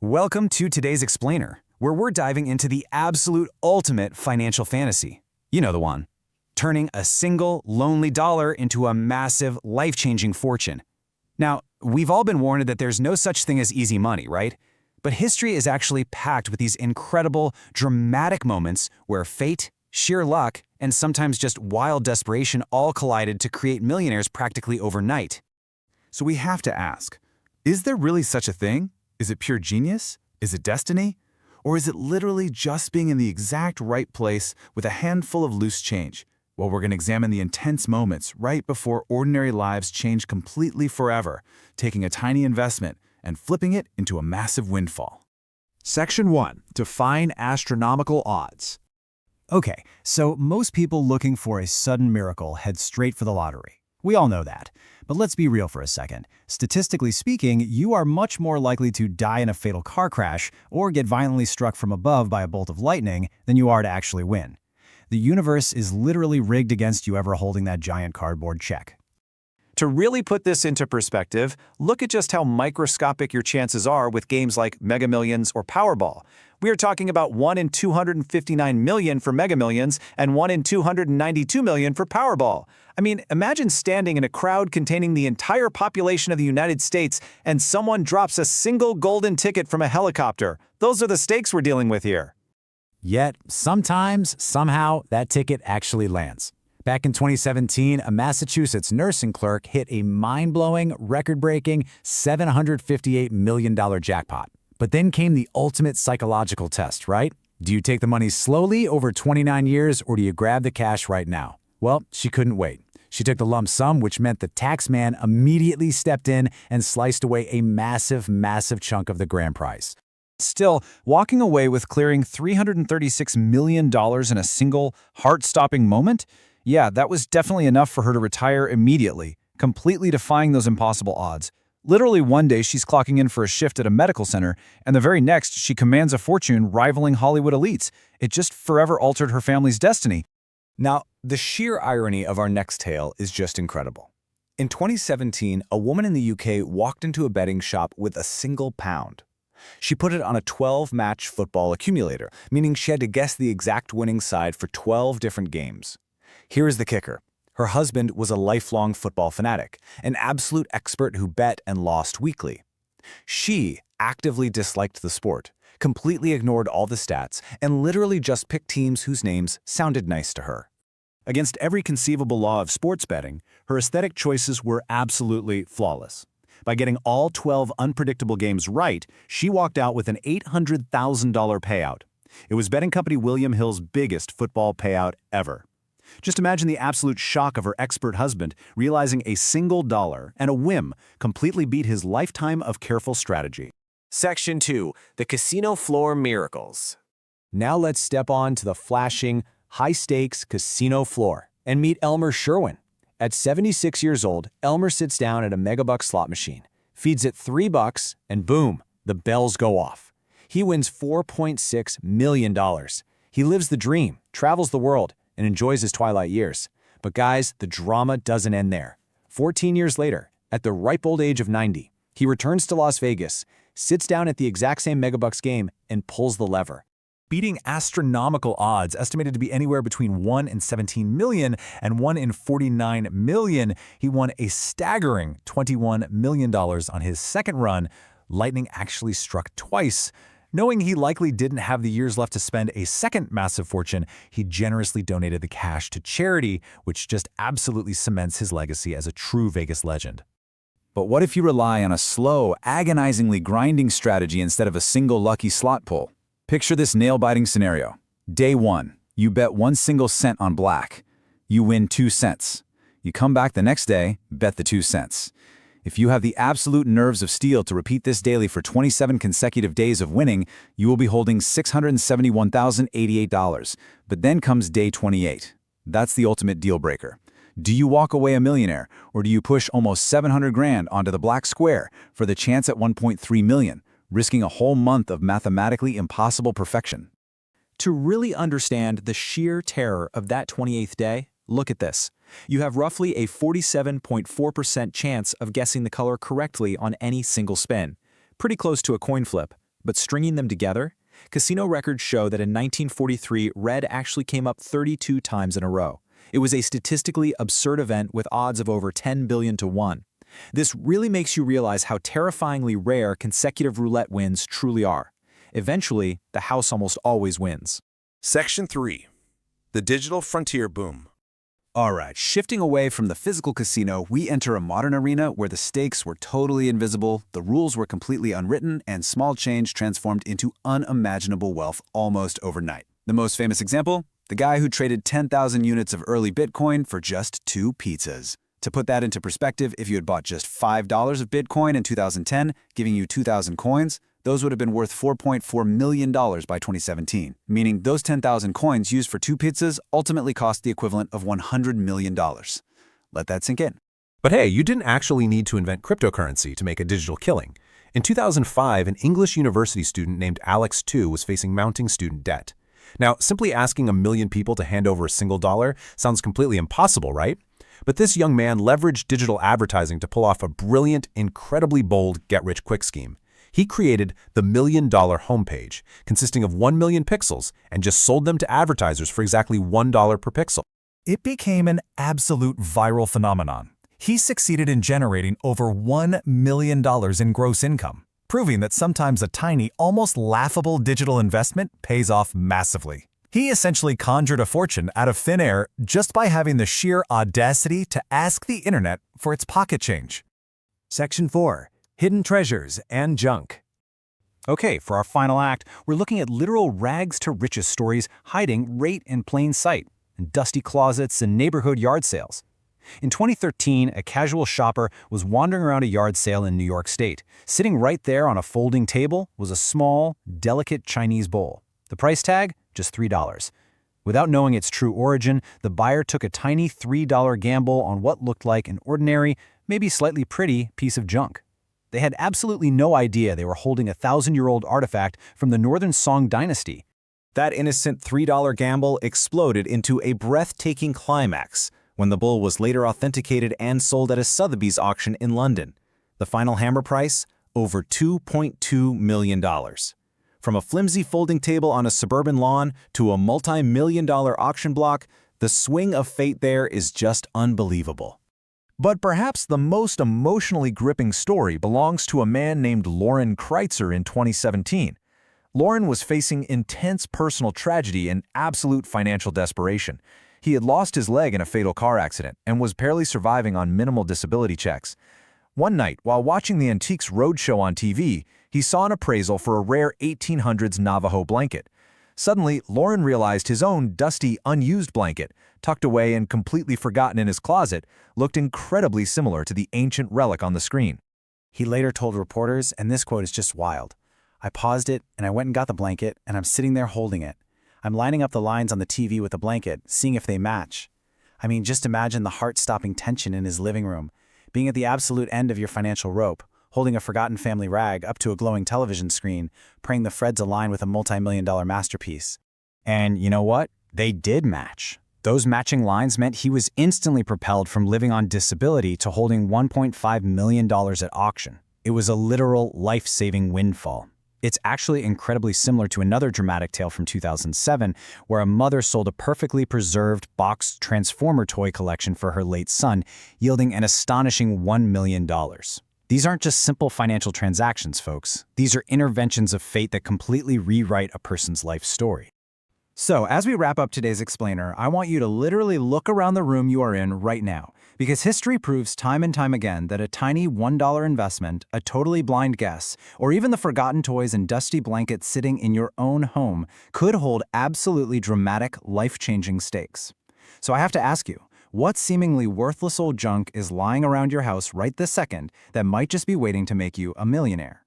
Welcome to today's Explainer, where we're diving into the absolute ultimate financial fantasy. You know the one. Turning a single, lonely dollar into a massive, life-changing fortune. Now, we've all been warned that there's no such thing as easy money, right? But history is actually packed with these incredible, dramatic moments where fate, sheer luck, and sometimes just wild desperation all collided to create millionaires practically overnight. So we have to ask, is there really such a thing? Is it pure genius? Is it destiny? Or is it literally just being in the exact right place with a handful of loose change? Well, we're going to examine the intense moments right before ordinary lives change completely forever, taking a tiny investment and flipping it into a massive windfall. Section 1. Define astronomical odds. Okay, so most people looking for a sudden miracle head straight for the lottery. We all know that. But let's be real for a second. Statistically speaking, you are much more likely to die in a fatal car crash or get violently struck from above by a bolt of lightning than you are to actually win. The universe is literally rigged against you ever holding that giant cardboard check. To really put this into perspective, look at just how microscopic your chances are with games like Mega Millions or Powerball. We are talking about 1 in 259 million for Mega Millions and 1 in 292 million for Powerball. I mean, imagine standing in a crowd containing the entire population of the United States and someone drops a single golden ticket from a helicopter. Those are the stakes we're dealing with here. Yet, sometimes, somehow, that ticket actually lands. Back in 2017, a Massachusetts nursing clerk hit a mind-blowing, record-breaking $758 million jackpot. But then came the ultimate psychological test, right? Do you take the money slowly over 29 years or do you grab the cash right now? Well, she couldn't wait. She took the lump sum, which meant the tax man immediately stepped in and sliced away a massive, massive chunk of the grand prize. Still, walking away with clearing $336 million in a single, heart-stopping moment? Yeah, that was definitely enough for her to retire immediately, completely defying those impossible odds. Literally one day she's clocking in for a shift at a medical center, and the very next she commands a fortune rivaling Hollywood elites. It just forever altered her family's destiny. Now, the sheer irony of our next tale is just incredible. In 2017, a woman in the UK walked into a betting shop with a single £1. She put it on a 12-match football accumulator, meaning she had to guess the exact winning side for 12 different games. Here is the kicker. Her husband was a lifelong football fanatic, an absolute expert who bet and lost weekly. She actively disliked the sport, completely ignored all the stats, and literally just picked teams whose names sounded nice to her. Against every conceivable law of sports betting, her aesthetic choices were absolutely flawless. By getting all 12 unpredictable games right, she walked out with an $800,000 payout. It was betting company William Hill's biggest football payout ever. Just imagine the absolute shock of her expert husband realizing a single dollar and a whim completely beat his lifetime of careful strategy. Section 2. The Casino Floor Miracles. Now let's step on to the flashing, high-stakes casino floor and meet Elmer Sherwin. At 76 years old, Elmer sits down at a megabuck slot machine, feeds it $3, and boom, the bells go off. He wins $4.6 million. He lives the dream, travels the world, and enjoys his twilight years. But guys, the drama doesn't end there. 14 years later, at the ripe old age of 90, he returns to Las Vegas, sits down at the exact same megabucks game, and pulls the lever. Beating astronomical odds estimated to be anywhere between 1 in 17 million and 1 in 49 million, he won a staggering $21 million on his second run. Lightning actually struck twice. Knowing he likely didn't have the years left to spend a second massive fortune, he generously donated the cash to charity, which just absolutely cements his legacy as a true Vegas legend. But what if you rely on a slow, agonizingly grinding strategy instead of a single lucky slot pull? Picture this nail-biting scenario. Day 1, you bet 1 single cent on black. You win 2 cents. You come back the next day, bet the 2 cents. If you have the absolute nerves of steel to repeat this daily for 27 consecutive days of winning, you will be holding $671,088. But then comes day 28. That's the ultimate deal breaker. Do you walk away a millionaire, or do you push almost 700 grand onto the black square for the chance at 1.3 million, risking a whole month of mathematically impossible perfection? To really understand the sheer terror of that 28th day, look at this. You have roughly a 47.4% chance of guessing the color correctly on any single spin. Pretty close to a coin flip. But stringing them together, casino records show that in 1943, red actually came up 32 times in a row. It was a statistically absurd event with odds of over 10 billion to 1. This really makes you realize how terrifyingly rare consecutive roulette wins truly are. Eventually, the house almost always wins. Section 3. The Digital Frontier Boom. All right, shifting away from the physical casino, we enter a modern arena where the stakes were totally invisible, the rules were completely unwritten, and small change transformed into unimaginable wealth almost overnight. The most famous example? The guy who traded 10,000 units of early Bitcoin for just 2 pizzas. To put that into perspective, if you had bought just $5 of Bitcoin in 2010, giving you 2,000 coins, those would have been worth $4.4 million by 2017, meaning those 10,000 coins used for 2 pizzas ultimately cost the equivalent of $100 million. Let that sink in. But hey, you didn't actually need to invent cryptocurrency to make a digital killing. In 2005, an English university student named Alex Tu was facing mounting student debt. Now, simply asking 1 million people to hand over a single dollar sounds completely impossible, right? But this young man leveraged digital advertising to pull off a brilliant, incredibly bold get-rich-quick scheme. He created the $1 Million homepage, consisting of 1 million pixels, and just sold them to advertisers for exactly $1 per pixel. It became an absolute viral phenomenon. He succeeded in generating over $1 million in gross income, proving that sometimes a tiny, almost laughable digital investment pays off massively. He essentially conjured a fortune out of thin air just by having the sheer audacity to ask the internet for its pocket change. Section 4. Hidden treasures and junk. Okay, for our final act, we're looking at literal rags-to-riches stories hiding right in plain sight, in dusty closets and neighborhood yard sales. In 2013, a casual shopper was wandering around a yard sale in New York State. Sitting right there on a folding table was a small, delicate Chinese bowl. The price tag? Just $3. Without knowing its true origin, the buyer took a tiny $3 gamble on what looked like an ordinary, maybe slightly pretty piece of junk. They had absolutely no idea they were holding a 1,000-year-old artifact from the Northern Song dynasty. That innocent $3 gamble exploded into a breathtaking climax when the bull was later authenticated and sold at a Sotheby's auction in London. The final hammer price? Over $2.2 million. From a flimsy folding table on a suburban lawn to a multi-million-dollar auction block, the swing of fate there is just unbelievable. But perhaps the most emotionally gripping story belongs to a man named Loren Kreitzer in 2017. Loren was facing intense personal tragedy and absolute financial desperation. He had lost his leg in a fatal car accident and was barely surviving on minimal disability checks. One night, while watching the Antiques Roadshow on TV, he saw an appraisal for a rare 1800s Navajo blanket. Suddenly, Loren realized his own dusty, unused blanket, tucked away and completely forgotten in his closet, looked incredibly similar to the ancient relic on the screen. He later told reporters, and this quote is just wild, "I paused it, and I went and got the blanket, and I'm sitting there holding it. I'm lining up the lines on the TV with the blanket, seeing if they match. I mean, just imagine the heart-stopping tension in his living room, being at the absolute end of your financial rope, holding a forgotten family rag up to a glowing television screen, praying the threads align with a multi-million-dollar masterpiece. And you know what? They did match. Those matching lines meant he was instantly propelled from living on disability to holding $1.5 million at auction. It was a literal life-saving windfall. It's actually incredibly similar to another dramatic tale from 2007, where a mother sold a perfectly preserved boxed Transformer toy collection for her late son, yielding an astonishing $1 million. These aren't just simple financial transactions, folks. These are interventions of fate that completely rewrite a person's life story. So, as we wrap up today's explainer, I want you to literally look around the room you are in right now, because history proves time and time again that a tiny $1 investment, a totally blind guess, or even the forgotten toys and dusty blankets sitting in your own home could hold absolutely dramatic, life-changing stakes. So I have to ask you, what seemingly worthless old junk is lying around your house right this second that might just be waiting to make you a millionaire?